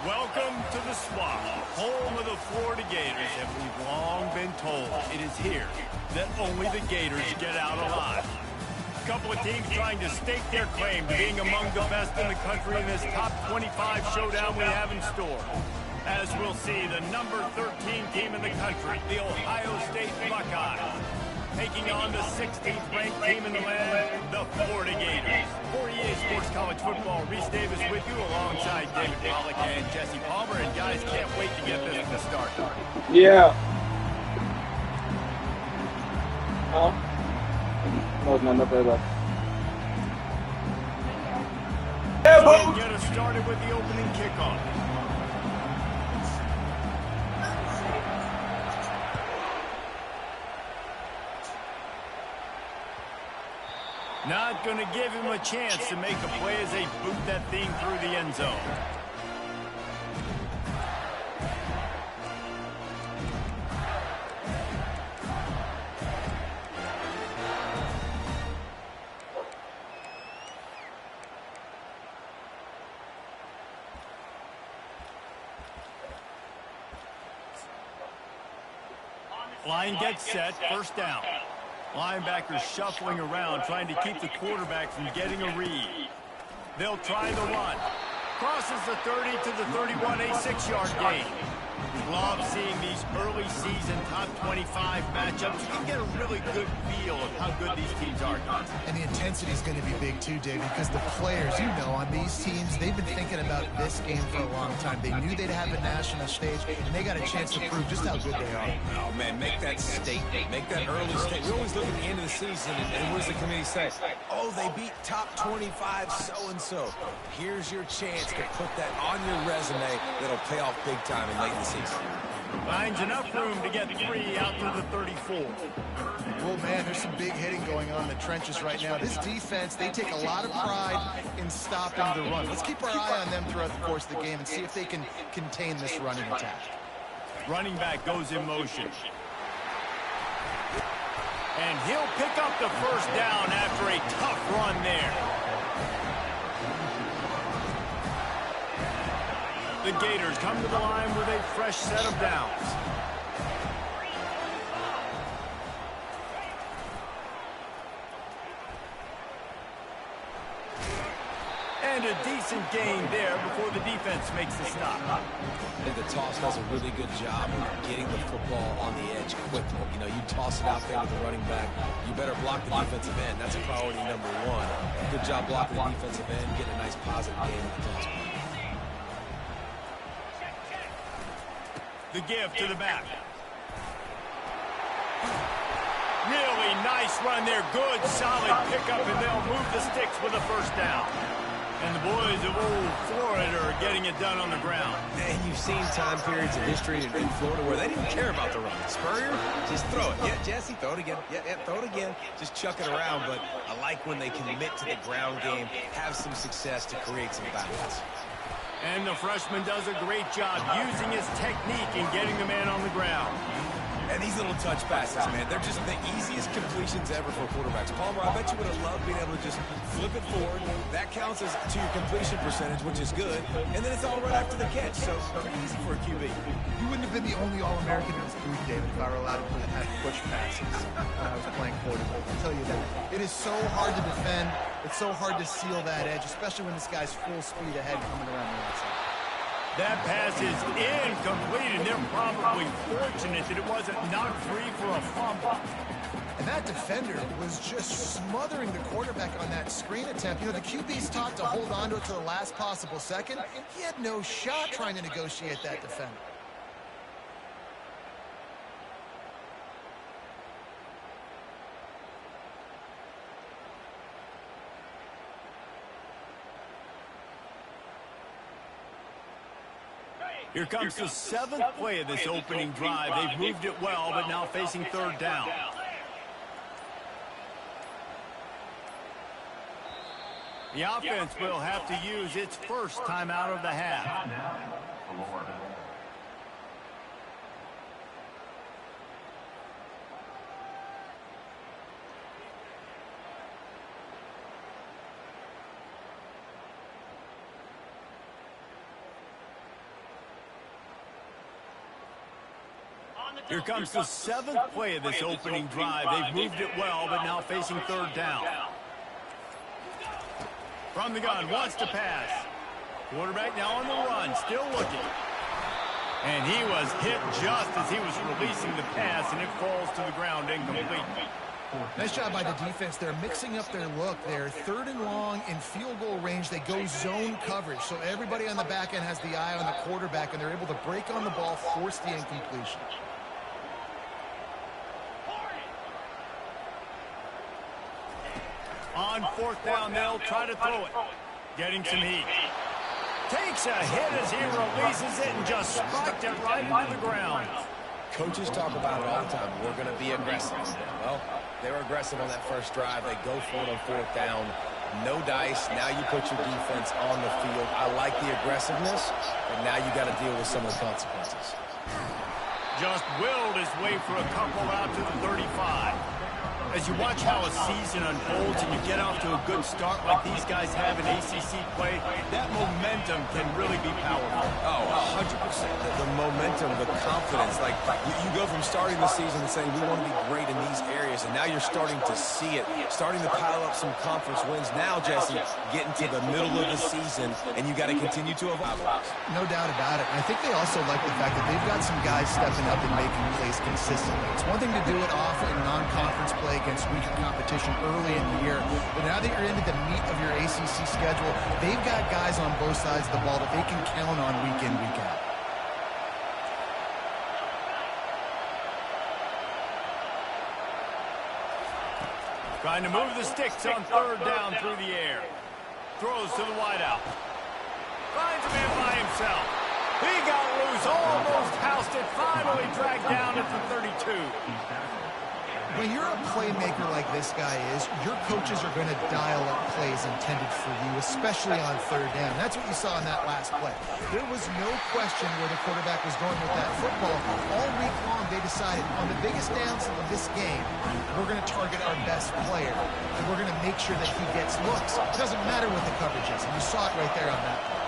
Welcome to the Swamp, home of the Florida Gators, and we've long been told it is here that only the Gators get out alive. A couple of teams trying to stake their claim to being among the best in the country in this top 25 showdown we have in store. As we'll see, the number 13 team in the country, the Ohio State Buckeyes, taking on the 16th ranked team in the land, the Florida Gators. For EA Sports College Football, Reese Davis with you alongside David Pollack and Jesse Palmer. And guys, can't wait to get this to start. Yeah. Oh. Wasn't enough there, though. Yeah, we'll get us started with the opening kickoff. Not going to give him a chance to make a play as they boot that thing through the end zone. Line gets set, first down. Linebackers shuffling around, trying to keep the quarterback from getting a read. They'll try the run. Crosses the 30 to the 31, a 6-yard gain. Love seeing these early season top 25 matchups. You can get a really good feel of how good these teams are. And the intensity is going to be big too, David, because the players, on these teams, they've been thinking about this game for a long time. They knew they'd have a national stage, and they got a chance to prove just how good they are. Oh, man, make that statement. Make that early statement. We always look at the end of the season, and what does the committee say? Oh, they beat top 25 so-and-so. Here's your chance to put that on your resume that'll pay off big time in late in the season. Finds enough room to get 3 out to the 34. Well, man, there's some big hitting going on in the trenches right now. This defense, they take a lot of pride in stopping the run. Let's keep our eye on them throughout the course of the game and see if they can contain this running attack. Running back goes in motion. And he'll pick up the first down after a tough run there. The Gators come to the line with a fresh set of downs. And a decent gain there before the defense makes the stop. I think the toss does a really good job of getting the football on the edge quickly. You toss it out there to the running back, you better block the defensive end. That's priority number one. Good job blocking the defensive end, getting a nice positive game with the toss. The give to the back. Really nice run there. Good, solid pickup, and they'll move the sticks with a first down. And the boys of old Florida are getting it done on the ground. And you've seen time periods in history in Florida where they didn't care about the run. Spurrier, just throw it. Yeah, Jesse, throw it again. Yeah, throw it again. Just chuck it around. But I like when they commit to the ground game, have some success to create some balance. And the freshman does a great job using his technique and getting the man on the ground. And these little touch passes, man, they're just the easiest completions ever for quarterbacks. Palmer, I bet you would have loved being able to just flip it forward. That counts as to your completion percentage, which is good. And then it's all right after the catch, so pretty easy for a QB. You wouldn't have been the only All-American in this booth, David, if I were allowed to put it at push passes when I was playing quarterback. I'll tell you that. It is so hard to defend. It's so hard to seal that edge, especially when this guy's full speed ahead coming around the outside. That pass is incomplete, and they're probably fortunate that it wasn't knocked free for a fumble. And that defender was just smothering the quarterback on that screen attempt. The QB's taught to hold on to it to the last possible second. He had no shot trying to negotiate that defender. Here comes the 7th play of this opening drive. They've moved it well, but now facing third down. The offense will have to use its first timeout of the half. Here comes the 7th play of this opening drive. They've moved it well, but now facing 3rd down. From the gun, wants to pass. Quarterback now on the run, still looking. And he was hit just as he was releasing the pass, and it falls to the ground incomplete. Nice job by the defense. They're mixing up their look. They're 3rd and long in field goal range. They go zone coverage. So everybody on the back end has the eye on the quarterback, and they're able to break on the ball, force the incompletion. On 4th down, they'll try to throw it. Getting some heat. Takes a hit as he releases it and just spiked it right into the ground. Coaches talk about it all the time. We're going to be aggressive. Well, they were aggressive on that first drive. They go for it on 4th down. No dice. Now you put your defense on the field. I like the aggressiveness, but now you got to deal with some of the consequences. Just willed his way for a couple out to the 35. As you watch how a season unfolds and you get off to a good start like these guys have in ACC play, that momentum can really be powerful. Oh, 100%. The momentum, the confidence. Like, you go from starting the season and saying, we want to be great in these areas, and now you're starting to see it, starting to pile up some conference wins. Now, Jesse, getting to the middle of the season, and you got to continue to evolve. No doubt about it. I think they also like the fact that they've got some guys stepping up and making plays consistently. It's one thing to do it off in non-conference play against weaker competition early in the year, but now that you're into the meat of your ACC schedule, they've got guys on both sides of the ball that they can count on week in, week out. Trying to move the sticks on 3rd down through the air. Throws to the wideout. Finds a man by himself. He got loose, almost housed it, finally dragged down at the 32. When you're a playmaker like this guy is, your coaches are going to dial up plays intended for you, especially on 3rd down. That's what you saw in that last play. There was no question where the quarterback was going with that football. All week long, they decided on the biggest downs of this game, we're going to target our best player, and we're going to make sure that he gets looks. It doesn't matter what the coverage is, and you saw it right there on that play.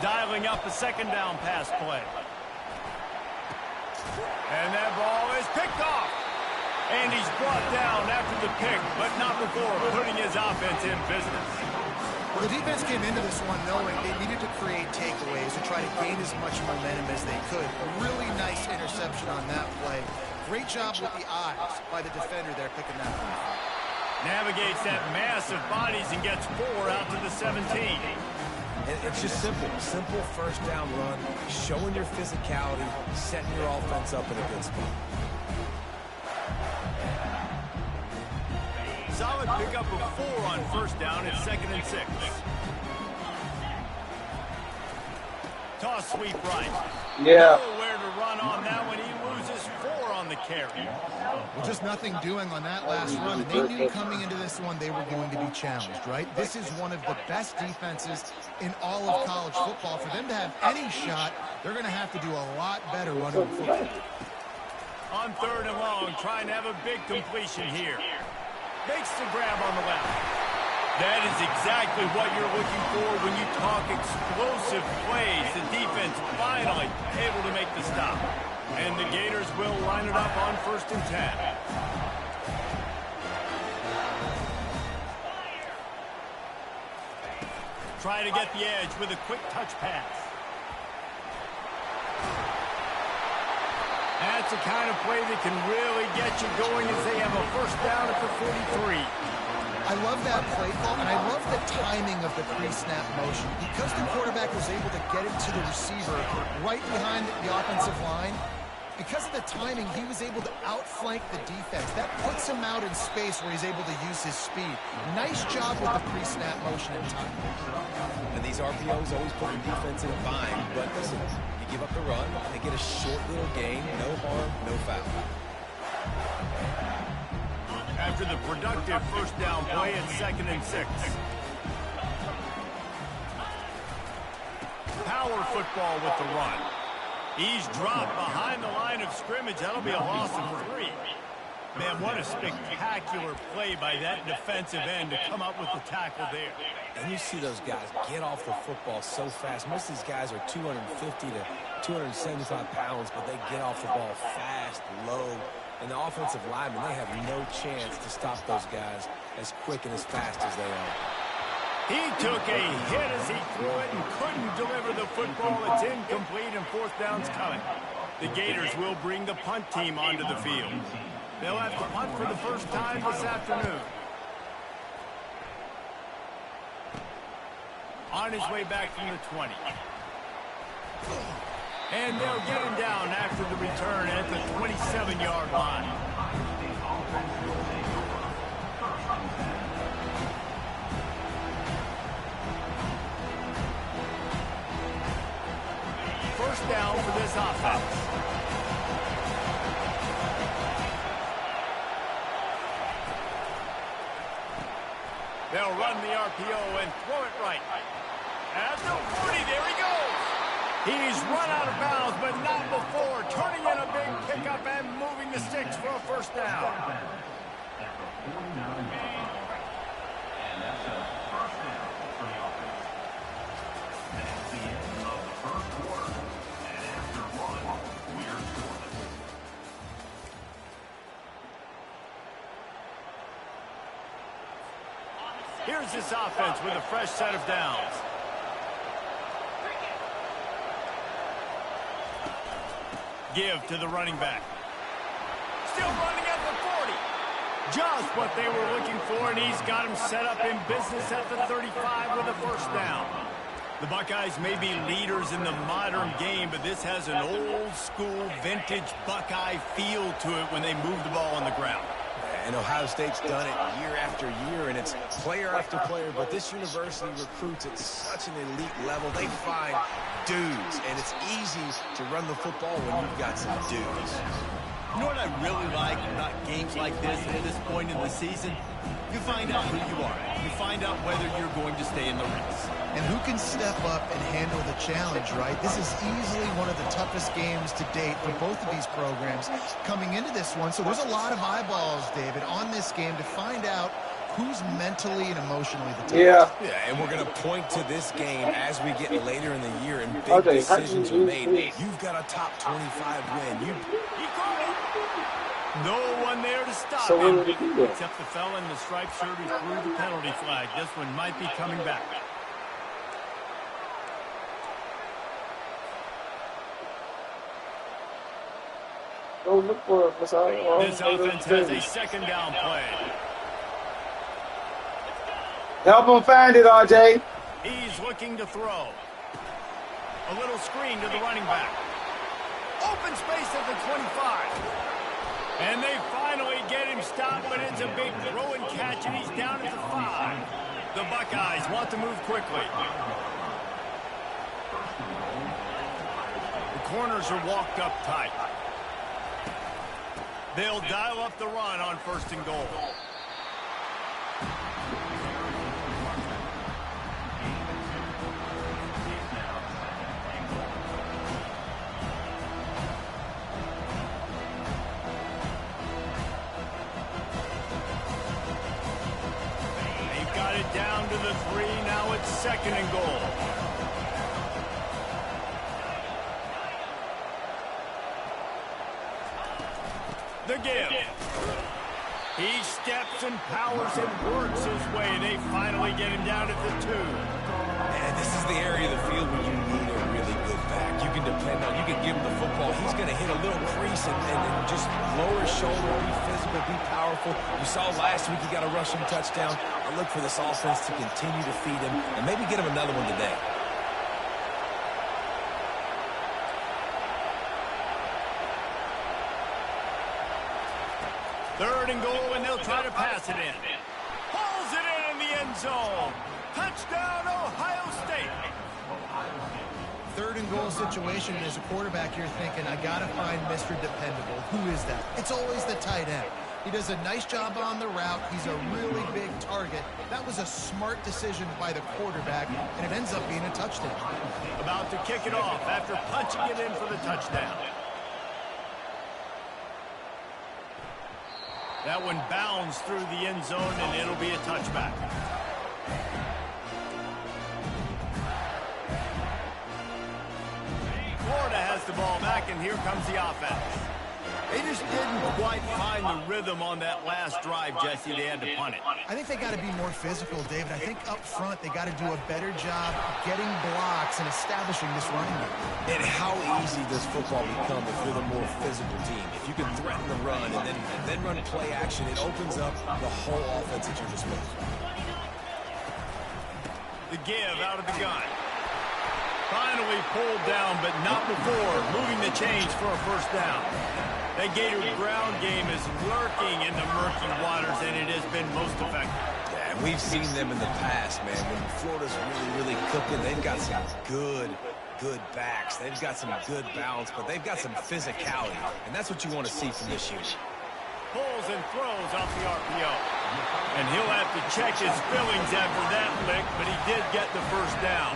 Dialing up a 2nd down pass play. And that ball is picked off. And he's brought down after the pick, but not before putting his offense in business. Well, the defense came into this one knowing they needed to create takeaways to try to gain as much momentum as they could. Really nice interception on that play. Great job with the eyes by the defender there picking that one. Navigates that mass of bodies and gets 4 out to the 17. It's just simple 1st down run, showing your physicality, setting your offense up in a good spot. Solid pickup of 4 on 1st down at 2nd and 6. Toss sweep right. Yeah. Nowhere to run on that one. He loses 4 on the carry. Well, just nothing doing on that last run. And they knew coming into this one they were going to be challenged, right? This is one of the best defenses in all of college football. For them to have any shot, they're going to have to do a lot better running the football. On 3rd and long, trying to have a big completion here. Makes the grab on the left. That is exactly what you're looking for when you talk explosive plays. The defense finally able to make the stop. And the Gators will line it up on 1st and 10. Try to get the edge with a quick touch pass. That's the kind of play that can really get you going as they have a 1st down at the 43. I love that play call, and I love the timing of the pre-snap motion. Because the quarterback was able to get it to the receiver right behind the offensive line, because of the timing, he was able to outflank the defense. That puts him out in space where he's able to use his speed. Nice job with the pre-snap motion and timing. And these RPOs always put the defense in a bind, but listen, you give up the run, they get a short little gain, no harm, no foul. After the productive 1st down play at 2nd and 6. Power football with the run. He's dropped behind the line of scrimmage. That'll be a loss of 3. Man, what a spectacular play by that defensive end to come up with the tackle there. And you see those guys get off the football so fast. Most of these guys are 250 to 275 pounds, but they get off the ball fast, low. And the offensive linemen, they have no chance to stop those guys as quick and as fast as they are. He took a hit as he threw it and couldn't deliver the football. It's incomplete and fourth down's coming. The Gators will bring the punt team onto the field. They'll have to punt for the first time this afternoon. On his way back from the 20. And they'll get him down after the return at the 27-yard line. First down for this offense. They'll run the RPO and throw it right. At the 40, there he goes. He's run out of bounds, but not before. Turning in a big pickup and moving the sticks for a first down. Here's this offense with a fresh set of downs. Give to the running back. Still running at the 40. Just what they were looking for, and he's got him set up in business at the 35 with a first down. The Buckeyes may be leaders in the modern game, but this has an old-school, vintage Buckeye feel to it when they move the ball on the ground. And Ohio State's done it year after year, and it's player after player. But this university recruits at such an elite level. They find dudes, and it's easy to run the football when you've got some dudes. You know what I really like about games like this at this point in the season? You find out who you are. You find out whether you're going to stay in the race. And who can step up and handle the challenge, right? This is easily one of the toughest games to date for both of these programs coming into this one. So there's a lot of eyeballs, David, on this game to find out who's mentally and emotionally the toughest. Yeah, and we're going to point to this game as we get later in the year and big decisions are made. You've got a top 25 win. No one there to stop So him, what did he do? except the fella in the striped shirt who threw the penalty flag. This one might be coming back. Go look for it, Messiah. This offense has a second down play. Help him find it, RJ. He's looking to throw. A little screen to the running back. Open space at the 25. And they finally get him stopped, but it's a big throw and catch, and he's down at the 5. The Buckeyes want to move quickly. The corners are walked up tight. They'll dial up the run on first and goal. They've got it down to the 3. Now it's second and goal. The give. He steps and powers and works his way. They finally get him down at the 2. And this is the area of the field where you need a really good back. You can depend on, you can give him the football. He's going to hit a little crease and just lower his shoulder, be physical, be powerful. You saw last week he got a rushing touchdown. I look for this offense to continue to feed him and maybe get him another one today. Third and goal, and they'll try to pass it in. Pulls it in the end zone. Touchdown, Ohio State. Third and goal situation, as a quarterback, you're thinking, I got to find Mr. Dependable. Who is that? It's always the tight end. He does a nice job on the route. He's a really big target. That was a smart decision by the quarterback, and it ends up being a touchdown. About to kick it off after punching it in for the touchdown. That one bounds through the end zone, and it'll be a touchback. Florida has the ball back, and here comes the offense. They just didn't quite find the rhythm on that last drive, Jesse. They had to punt it. I think they got to be more physical, David. I think up front they got to do a better job getting blocks and establishing this running game. And how easy does football become if you're the more physical team? If you can threaten the run and then run play action, it opens up the whole offense at your disposal. The give out of the gun. Finally pulled down, but not before moving the chains for a first down. That Gator ground game is lurking in the murky waters, and it has been most effective. Yeah, and we've seen them in the past, man. When Florida's really cooking, they've got some good backs. They've got some good balance, but they've got some physicality, and that's what you want to see from this unit. Pulls and throws off the RPO. And he'll have to check his fillings after that lick, but he did get the first down.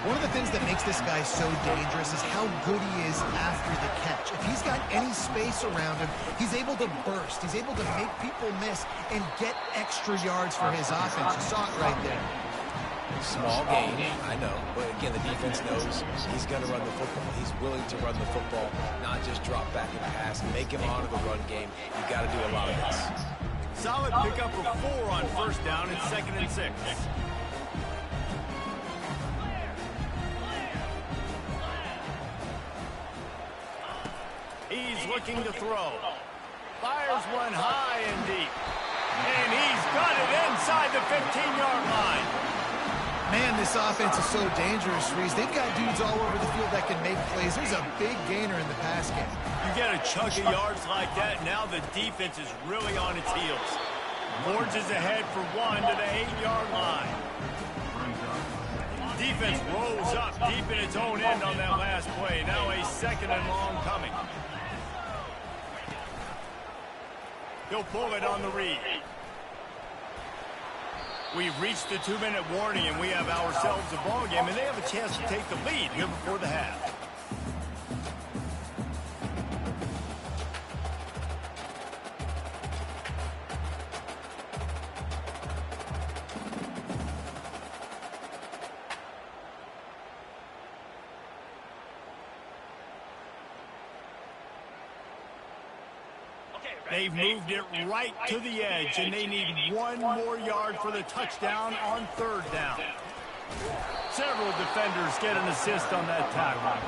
One of the things that makes this guy so dangerous is how good he is after the catch. If he's got any space around him, he's able to burst. He's able to make people miss and get extra yards for his offense. You saw it right there. Small game, I know. But again, the defense knows he's going to run the football. He's willing to run the football, not just drop back and pass. Make him honor the run game. You got to do a lot of this. Solid pickup of 4 on first down and 2nd and 6. He's looking to throw. Fires one high and deep. And he's got it inside the 15-yard line. Man, this offense is so dangerous, Reese. They've got dudes all over the field that can make plays. There's a big gainer in the pass game. You get a chunk of yards like that, now the defense is really on its heels. Forges ahead for 1 to the 8-yard line. Defense rolls up deep in its own end on that last play. Now a 2nd and long coming. He'll pull it on the read. We've reached the 2-minute warning, and we have ourselves a ball game, and they have a chance to take the lead here before the half. They've moved it right to the edge, and they need 1 more yard for the touchdown on 3rd down. Several defenders get an assist on that tackle.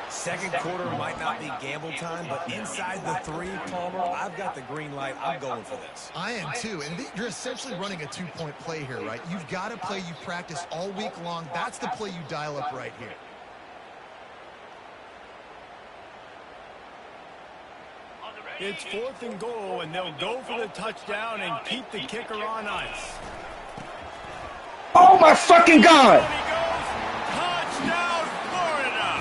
Second quarter might not be gamble time, but inside the 3, Palmer, I've got the green light. I'm going for this. I am too, and you're essentially running a 2-point play here, right? You've got a play you practice all week long. That's the play you dial up right here. It's 4th and goal, and they'll go for the touchdown and keep the kicker on ice. Oh my fucking God! And he goes, touchdown, Florida!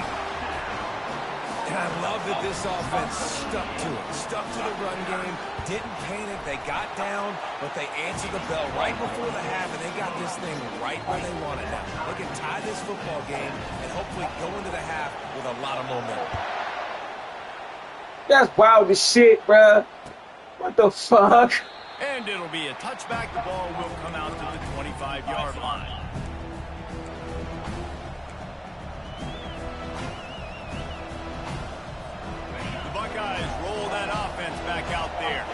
And I love that this offense stuck to it, stuck to the run game, didn't panic, they got down, but they answered the bell right before the half, and they got this thing right where they want it now. They can tie this football game and hopefully go into the half with a lot of momentum. That's wild as shit, bruh. What the fuck? And it'll be a touchback. The ball will come out to the 25-yard line. The Buckeyes roll that offense back out there.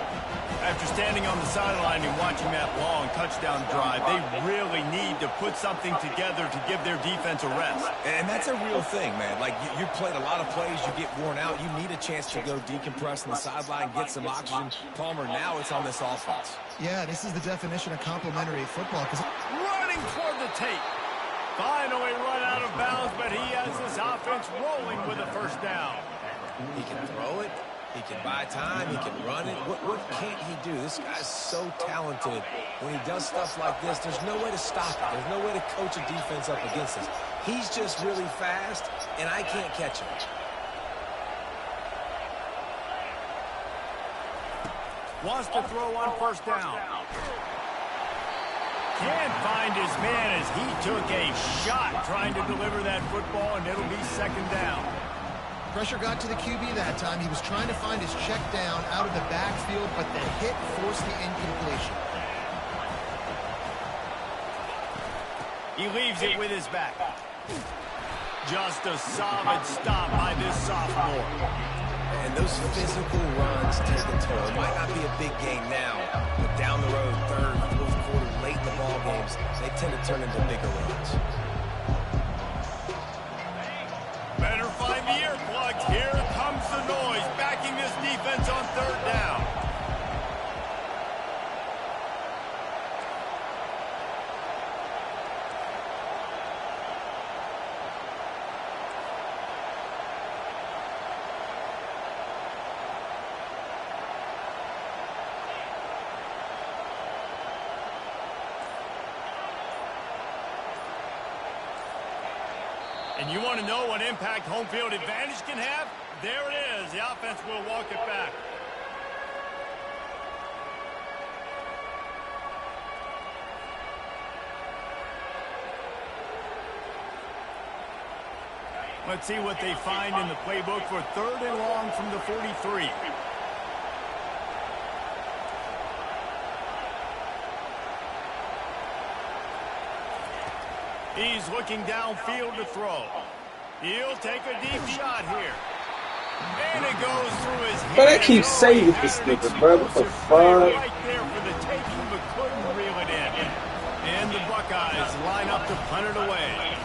After standing on the sideline and watching that long touchdown drive, they really need to put something together to give their defense a rest. And that's a real thing, man. Like, you played a lot of plays, you get worn out. You need a chance to go decompress on the sideline, get some oxygen. Palmer, now it's on this offense. Yeah, this is the definition of complimentary football. Running toward the tape. Finally run out of bounds, but he has this offense rolling with a first down. He can throw it. He can buy time. He can run it. What can't he do? This guy's so talented. When he does stuff like this, there's no way to stop it. There's no way to coach a defense up against this. He's just really fast, and I can't catch him. Wants to throw on first down. Can't find his man as he took a shot trying to deliver that football, and it'll be 2nd down. Pressure got to the QB that time. He was trying to find his check down out of the backfield, but the hit forced the incompletion. He leaves it with his back. Just a solid stop by this sophomore. And those physical runs take a toll. It might not be a big game now, but down the road, third, fourth quarter, late in the ball games, they tend to turn into bigger runs. Better find the earplugs. Here comes the noise, backing this defense on third down. And you want to know what impact home field advantage can have? There it is. The offense will walk it back. Let's see what they find in the playbook for third and long from the 43. He's looking downfield to throw. He'll take a deep shot here. And it goes through his hands. But I keep saving this nigga, bro. What the fuck? Right there for the taking, but couldn't reel it in. And the Buckeyes line up to punt it away.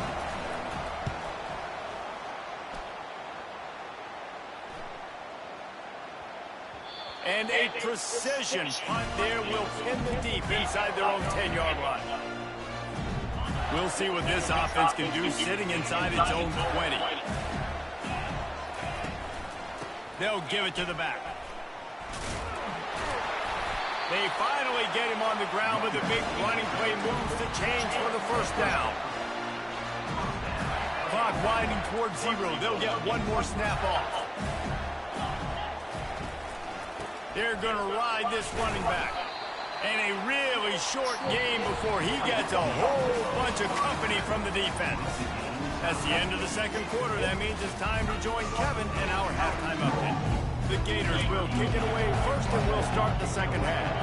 And a precision punt there will pin the deep inside their own 10-yard line. We'll see what this offense can do sitting inside its own 20. They'll give it to the back. They finally get him on the ground with a big running play moves to change for the first down. Clock winding towards 0. They'll get one more snap off. They're going to ride this running back. And a really short game before he gets a whole bunch of company from the defense. That's the end of the second quarter. That means it's time to join Kevin in our halftime update. The Gators will kick it away first and we'll start the second half.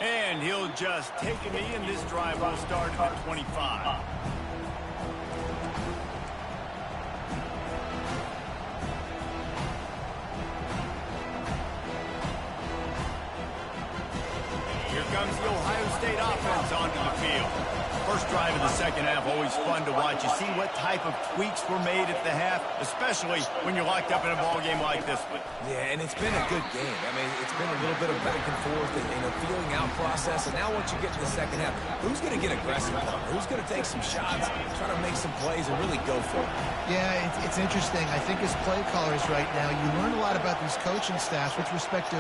And he'll just take a knee, and this drive will start at the 25. Comes the Ohio State offense onto the field. First drive of the second half, always fun to watch. You see what type of tweaks were made at the half, especially when you're locked up in a ball game like this one. Yeah, and it's been a good game. I mean, it's been a little bit of back and forth and a feeling out process. And now once you get to the second half, who's going to get aggressive? Who's going to take some shots, try to make some plays, and really go for it? Yeah, it's interesting. I think as play callers right now, you learn a lot about these coaching staffs with respect to